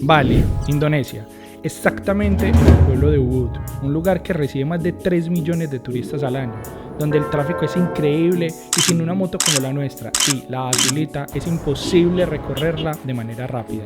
Bali, Indonesia, exactamente en el pueblo de Ubud, un lugar que recibe más de 3 millones de turistas al año, donde el tráfico es increíble y sin una moto como la nuestra, sí, la azulita, es imposible recorrerla de manera rápida.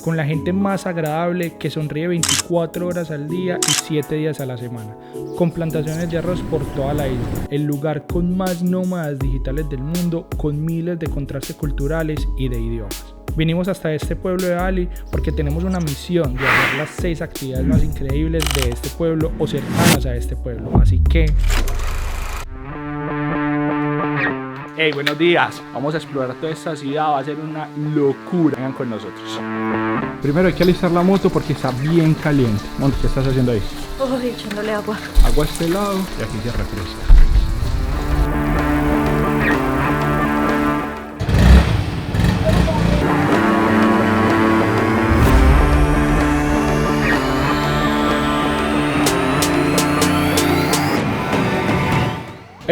Con la gente más agradable que sonríe 24 horas al día y 7 días a la semana, con plantaciones de arroz por toda la isla, el lugar con más nómadas digitales del mundo, con miles de contrastes culturales y de idiomas. Vinimos hasta este pueblo de Bali porque tenemos una misión de hacer las 6 actividades más increíbles de este pueblo o cercanas a este pueblo, así que... Hey, buenos días, vamos a explorar toda esta ciudad, va a ser una locura, vengan con nosotros. Primero hay que alistar la moto porque está bien caliente. Monty, ¿qué estás haciendo ahí? Uy, echándole agua. Agua a este lado y aquí se refresca.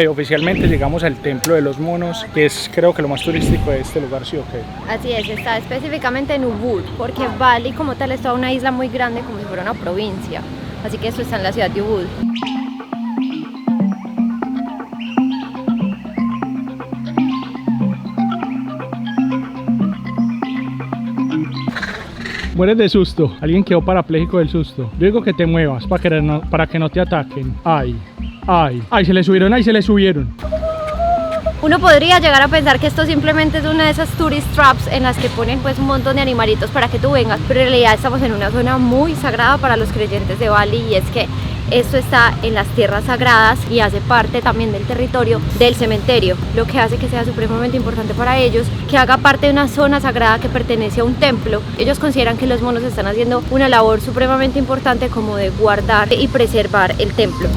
Oficialmente llegamos al Templo de los Monos, que es creo que lo más turístico de este lugar, ¿sí o qué? Así es, está específicamente en Ubud, porque Bali como tal es toda una isla muy grande, como si fuera una provincia. Así que esto está en la ciudad de Ubud. Mueres de susto, alguien quedó parapléjico del susto. Yo digo que te muevas para que no te ataquen. Ay, se le subieron, se le subieron. Uno podría llegar a pensar que esto simplemente es una de esas tourist traps en las que ponen pues un montón de animalitos para que tú vengas, pero en realidad estamos en una zona muy sagrada para los creyentes de Bali, y es que esto está en las tierras sagradas y hace parte también del territorio del cementerio, lo que hace que sea supremamente importante para ellos que haga parte de una zona sagrada que pertenece a un templo. Ellos consideran que los monos están haciendo una labor supremamente importante como de guardar y preservar el templo.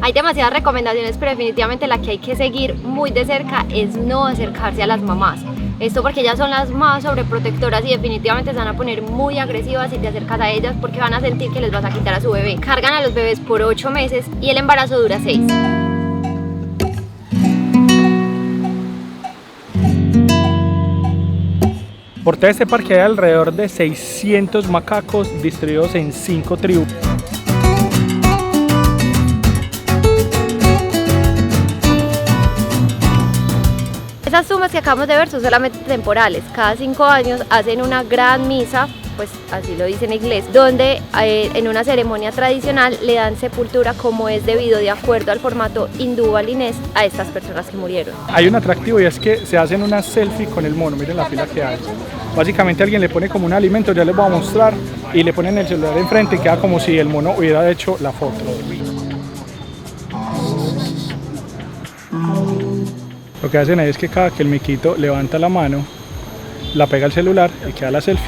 Hay demasiadas recomendaciones, pero definitivamente la que hay que seguir muy de cerca es no acercarse a las mamás. Esto porque ellas son las más sobreprotectoras y definitivamente se van a poner muy agresivas si te acercas a ellas, porque van a sentir que les vas a quitar a su bebé. Cargan a los bebés por 8 meses y el embarazo dura 6. Por todo este parque hay alrededor de 600 macacos distribuidos en 5 tribus. Esas tumbas que acabamos de ver son solamente temporales. Cada 5 años hacen una gran misa, pues así lo dice en inglés, donde en una ceremonia tradicional le dan sepultura como es debido de acuerdo al formato hindú balinés a estas personas que murieron. Hay un atractivo y es que se hacen una selfie con el mono, miren la fila que hay. Básicamente alguien le pone como un alimento, ya les voy a mostrar, y le ponen el celular enfrente y queda como si el mono hubiera hecho la foto. Lo que hacen ahí es que cada que el miquito levanta la mano, la pega al celular y queda la selfie.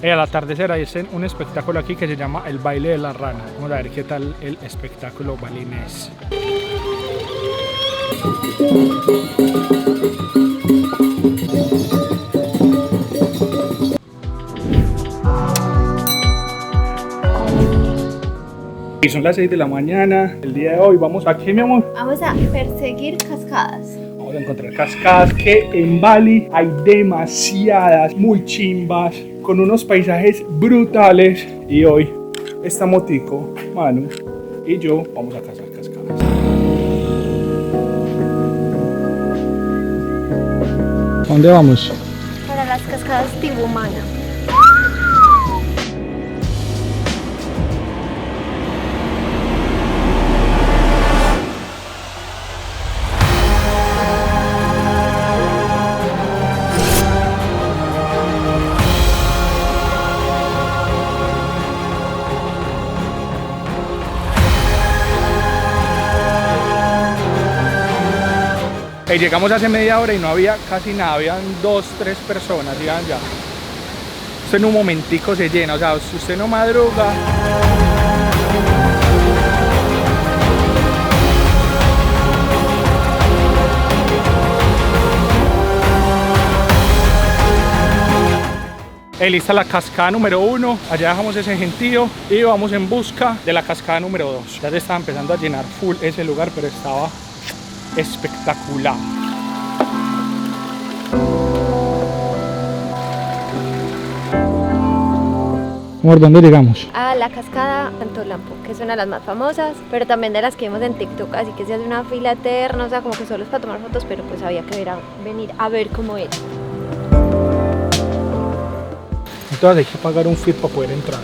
Al atardecer hay un espectáculo aquí que se llama el baile de la rana. Vamos a ver qué tal el espectáculo balinés. Y son las 6 de la mañana, el día de hoy vamos a ¿qué, mi amor? Vamos a perseguir cascadas. Vamos a encontrar cascadas, que en Bali hay demasiadas, muy chimbas, con unos paisajes brutales. Y hoy esta motico, Manu y yo vamos a cazar cascadas. ¿A dónde vamos? Para las cascadas Tibumana. Llegamos hace media hora y no había casi nada, habían 2, 3 personas, ya. Esto en un momentico se llena, o sea, si usted no madruga. Lista la cascada número 1, allá dejamos ese gentío y vamos en busca de la cascada número 2. Ya se estaba empezando a llenar full ese lugar, pero estaba espectacular. Amor, ¿dónde llegamos? A la cascada Santolampo, que es una de las más famosas, pero también de las que vimos en TikTok, así que se hace una fila eterna, o sea, como que solo es para tomar fotos, pero pues había que venir a ver cómo era. Entonces hay que pagar un fee para poder entrar.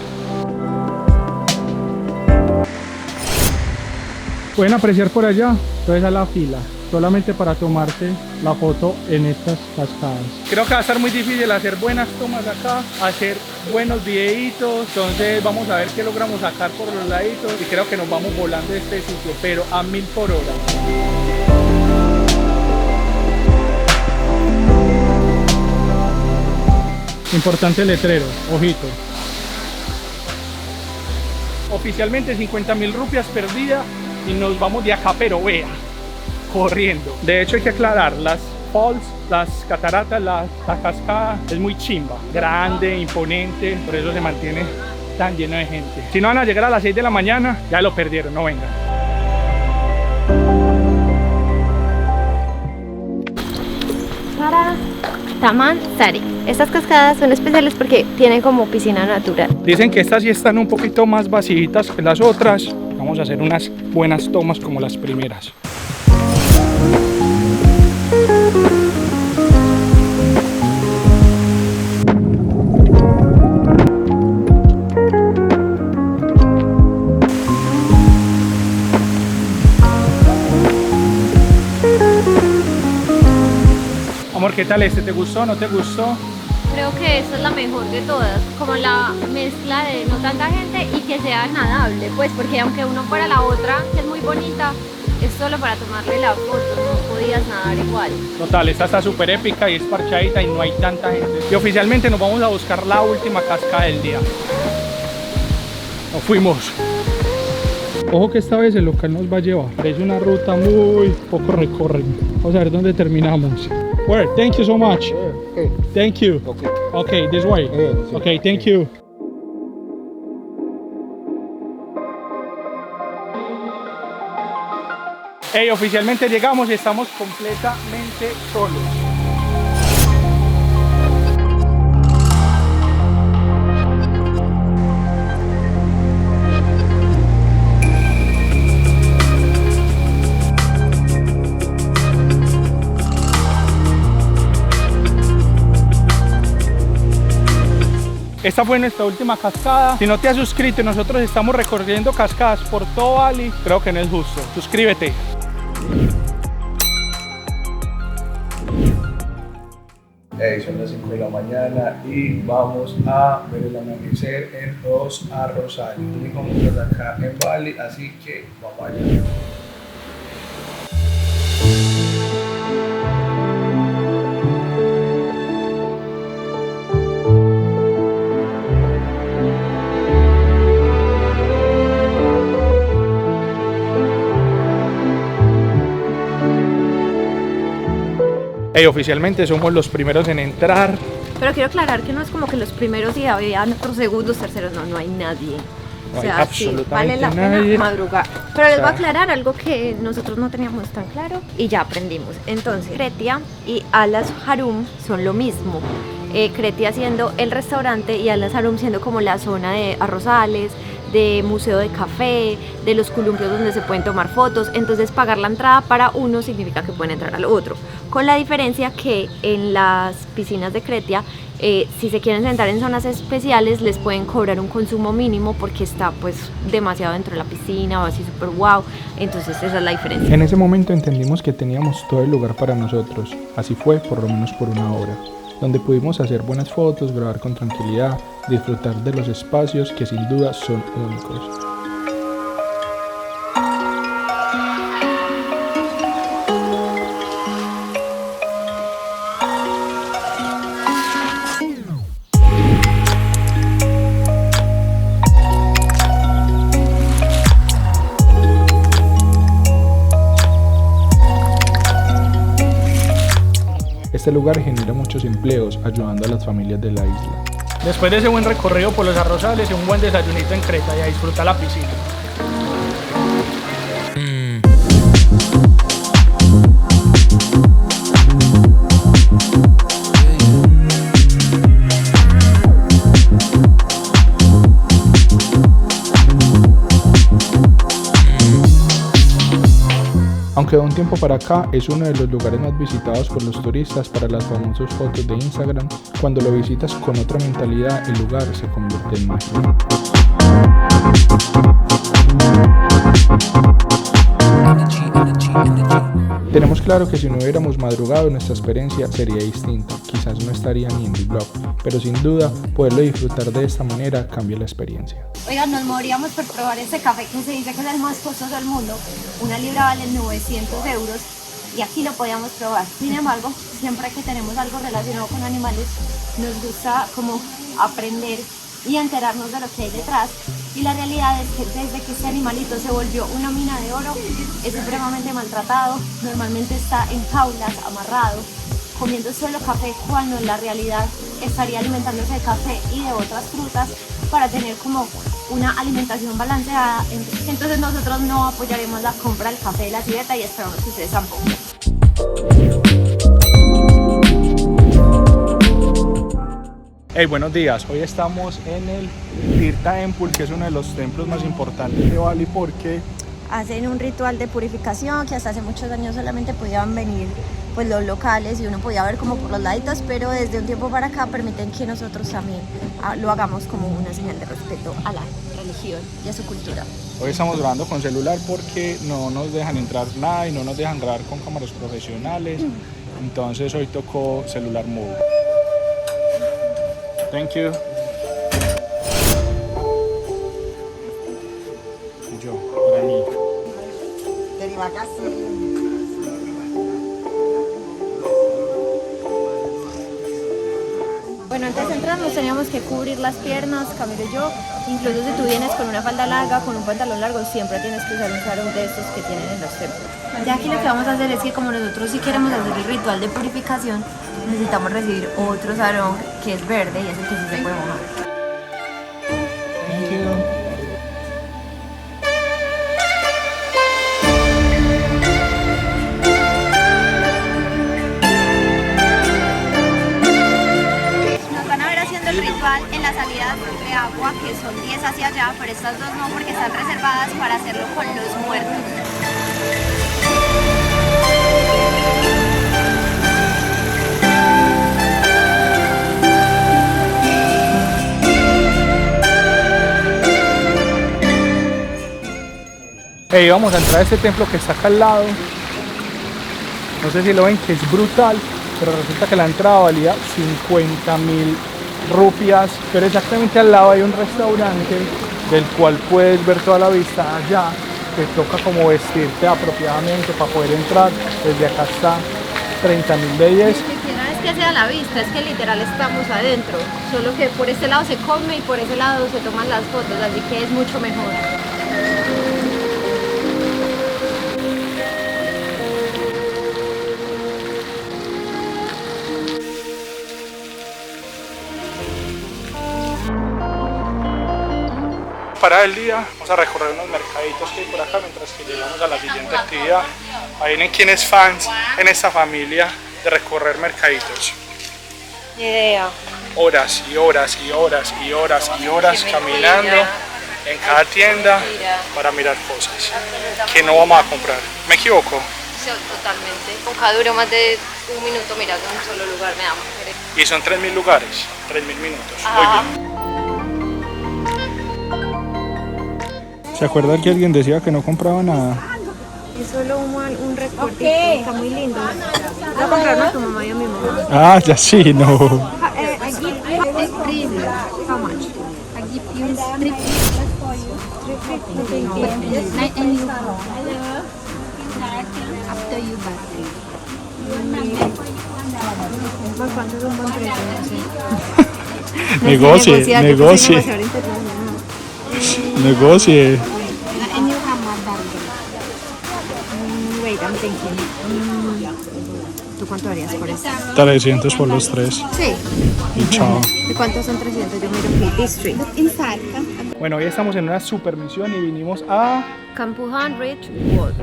Pueden apreciar por allá, entonces a la fila, solamente para tomarse la foto en estas cascadas. Creo que va a estar muy difícil hacer buenas tomas acá, hacer buenos videitos, entonces vamos a ver qué logramos sacar por los laditos y creo que nos vamos volando de este sitio, pero a 1000 por hora. Importante letrero, ojito. Oficialmente 50.000 rupias perdidas y nos vamos de acá, pero vea, corriendo. De hecho hay que aclarar, las falls, las cataratas, la cascada es muy chimba, grande, imponente, por eso se mantiene tan lleno de gente. Si no van a llegar a las 6 de la mañana, ya lo perdieron, no vengan. Para Taman Sari. Estas cascadas son especiales porque tienen como piscina natural. Dicen que estas sí están un poquito más vacíitas que las otras. Vamos a hacer unas buenas tomas como las primeras. Amor, ¿qué tal este? ¿Te gustó? ¿No te gustó? Creo que esta es la mejor de todas, como la mezcla de no tanta gente y que sea nadable, pues porque aunque uno fuera la otra, que es muy bonita, es solo para tomarle la foto, no podías nadar igual. Total, esta está súper épica y es parchadita y no hay tanta gente. Y oficialmente nos vamos a buscar la última cascada del día. Nos fuimos. Ojo que esta vez el local nos va a llevar. Es una ruta muy poco recorrida. Vamos a ver dónde terminamos. Where? Thank you so much. Okay. Thank you. Okay. Okay, this way. Sí. Okay, thank you. Hey, oficialmente llegamos y estamos completamente solos. Esta fue nuestra última cascada. Si no te has suscrito, nosotros estamos recorriendo cascadas por todo Bali. Creo que no es justo. Suscríbete. Son las 5 de la mañana y vamos a ver el amanecer en Los Arrozales. Único mundo acá en Bali, así que vamos allá. Hey, oficialmente somos los primeros en entrar. Pero quiero aclarar que no es como que los primeros días habían otros segundos, terceros, no hay nadie. No O hay sea, absolutamente sí, vale la nadie. pena madrugar. Pero les voy a O sea, aclarar algo que nosotros no teníamos tan claro y ya aprendimos. Entonces, Kretia y Alas Harum son lo mismo. Kretia siendo el restaurante y Alas Harum siendo como la zona de arrozales, de museo de café, de los columpios donde se pueden tomar fotos. Entonces pagar la entrada para uno significa que pueden entrar al otro, con la diferencia que en las piscinas de Kretia, si se quieren sentar en zonas especiales les pueden cobrar un consumo mínimo porque está pues demasiado dentro de la piscina o así súper wow. Entonces esa es la diferencia. En ese momento entendimos que teníamos todo el lugar para nosotros. Así fue por lo menos por una hora, donde pudimos hacer buenas fotos, grabar con tranquilidad, disfrutar de los espacios que sin duda son únicos. Este lugar genera muchos empleos, ayudando a las familias de la isla. Después de ese buen recorrido por los arrozales y un buen desayunito en Creta y a disfrutar la piscina. aunque de un tiempo para acá es uno de los lugares más visitados por los turistas para las famosas fotos de Instagram. Cuando lo visitas con otra mentalidad, el lugar se convierte en magia. Tenemos claro que si no hubiéramos madrugado, nuestra experiencia sería distinta. Quizás no estaría ni en el blog, pero sin duda poderlo disfrutar de esta manera cambia la experiencia. Oigan, nos moriríamos por probar este café que se dice que es el más costoso del mundo. Una libra vale 900 euros y aquí lo podíamos probar. Sin embargo, siempre que tenemos algo relacionado con animales, nos gusta como aprender y enterarnos de lo que hay detrás. Y la realidad es que desde que este animalito se volvió una mina de oro, es supremamente maltratado, normalmente está en jaulas, amarrado, comiendo solo café, cuando en la realidad estaría alimentándose de café y de otras frutas para tener como una alimentación balanceada. Entonces nosotros no apoyaremos la compra del café de la civeta y esperamos que ustedes tampoco. Hey, buenos días. Hoy estamos en el Tirtha Temple, que es uno de los templos más importantes de Bali porque hacen un ritual de purificación que hasta hace muchos años solamente podían venir pues los locales y uno podía ver como por los laditos, pero desde un tiempo para acá permiten que nosotros también lo hagamos como una señal de respeto a la religión y a su cultura. Hoy estamos grabando con celular porque no nos dejan entrar nada y no nos dejan grabar con cámaras profesionales, entonces hoy tocó celular move. Thank you. Y yo, para mí. Bueno, antes de entrar nos teníamos que cubrir las piernas, Camilo y yo. Incluso si tú vienes con una falda larga, con un pantalón largo, siempre tienes que usar un sarong de estos que tienen en los templos. Ya aquí lo que vamos a hacer es que como nosotros sí queremos hacer el ritual de purificación, necesitamos recibir otro sarong que es verde y es el que sí se puede mojar. Thank you. Nos van a ver haciendo el ritual en las salidas de agua, que son 10 hacia allá, pero estas dos no, porque están reservadas para hacerlo con los muertos. Hey, vamos a entrar a este templo que está acá al lado. No sé si lo ven, que es brutal, pero resulta que la entrada valía 50.000 rupias. Pero exactamente al lado hay un restaurante del cual puedes ver toda la vista allá. Te toca como vestirte apropiadamente para poder entrar. Desde acá está 30.000 de 10. Ni siquiera es que sea la vista, es que literal estamos adentro. Solo que por este lado se come y por ese lado se toman las fotos, así que es mucho mejor. Para el día vamos a recorrer unos mercaditos que hay por acá mientras que llegamos a la siguiente actividad. Ahí vienen quienes fans en esta familia de recorrer mercaditos. Ni idea. Horas y horas y horas y horas y horas caminando en cada tienda para mirar cosas que no vamos a comprar. ¿Me equivoco? Sí, totalmente. Nunca duró más de un minuto mirando en un solo lugar, me da mujer. Y son 3.000 lugares, 3.000 minutos. Ajá. Muy bien. ¿Se acuerdan que alguien decía que no compraba nada? Es solo un recorte, está muy lindo. Voy a comprarlo a tu mamá y a mi mamá. Ah, ya sí, no. I give you how much? I give you 350 for you. 350. And you after you buy. ¿Cuánto es un buen precio? No sé. Negocie, negocie. Negocie. And you have more burger. Wait, I'm thinking. ¿Tú cuánto harías por eso? 300 por los tres. Sí. Y chao. ¿Y cuántos son 300? Yo miro aquí. District. Inside. Bueno, hoy estamos en una super misión y vinimos a... Campuhan Ridge Walk.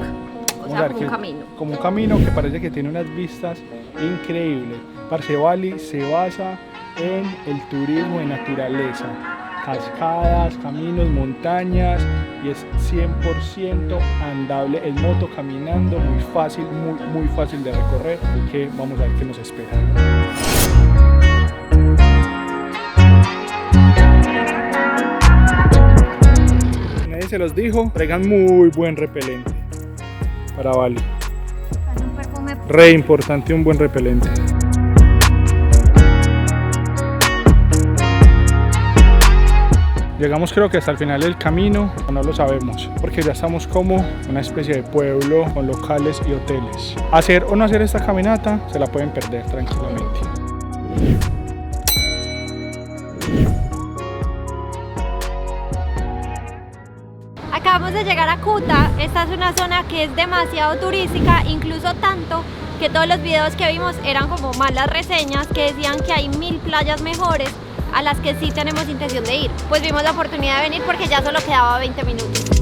O sea, como un camino. Como un camino que parece que tiene unas vistas increíbles. Parce, Bali se basa en el turismo de naturaleza. cascadas, caminos, montañas y es 100% andable en moto, caminando, muy fácil, muy fácil de recorrer, así que vamos a ver qué nos espera. Nadie se los dijo, traigan muy buen repelente para Bali. Un perfume. Re importante un buen repelente. Llegamos creo que hasta el final del camino, no lo sabemos, porque ya estamos como una especie de pueblo con locales y hoteles. Hacer o no hacer esta caminata, se la pueden perder tranquilamente. Acabamos de llegar a Kuta. Esta es una zona que es demasiado turística, incluso tanto que todos los videos que vimos eran como malas reseñas que decían que hay 1000 playas mejores a las que sí tenemos intención de ir. Pues vimos la oportunidad de venir porque ya solo quedaba 20 minutos.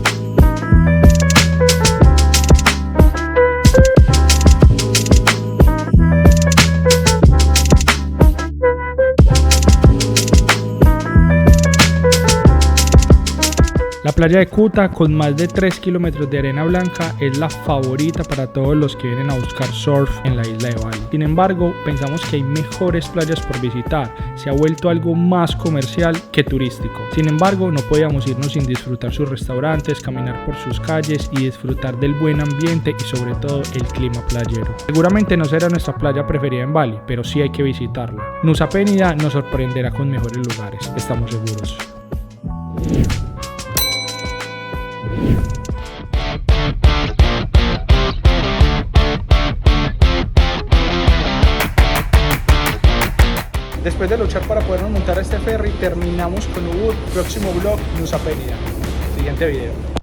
La playa de Kuta, con más de 3 kilómetros de arena blanca, es la favorita para todos los que vienen a buscar surf en la isla de Bali. Sin embargo, pensamos que hay mejores playas por visitar. Se ha vuelto algo más comercial que turístico. Sin embargo, no podíamos irnos sin disfrutar sus restaurantes, caminar por sus calles y disfrutar del buen ambiente y sobre todo el clima playero. Seguramente no será nuestra playa preferida en Bali, pero sí hay que visitarla. Nusa Penida nos sorprenderá con mejores lugares, estamos seguros. Después de luchar para podernos montar a este ferry, terminamos con Ubud. Próximo vlog, Nusa Penida. Siguiente video.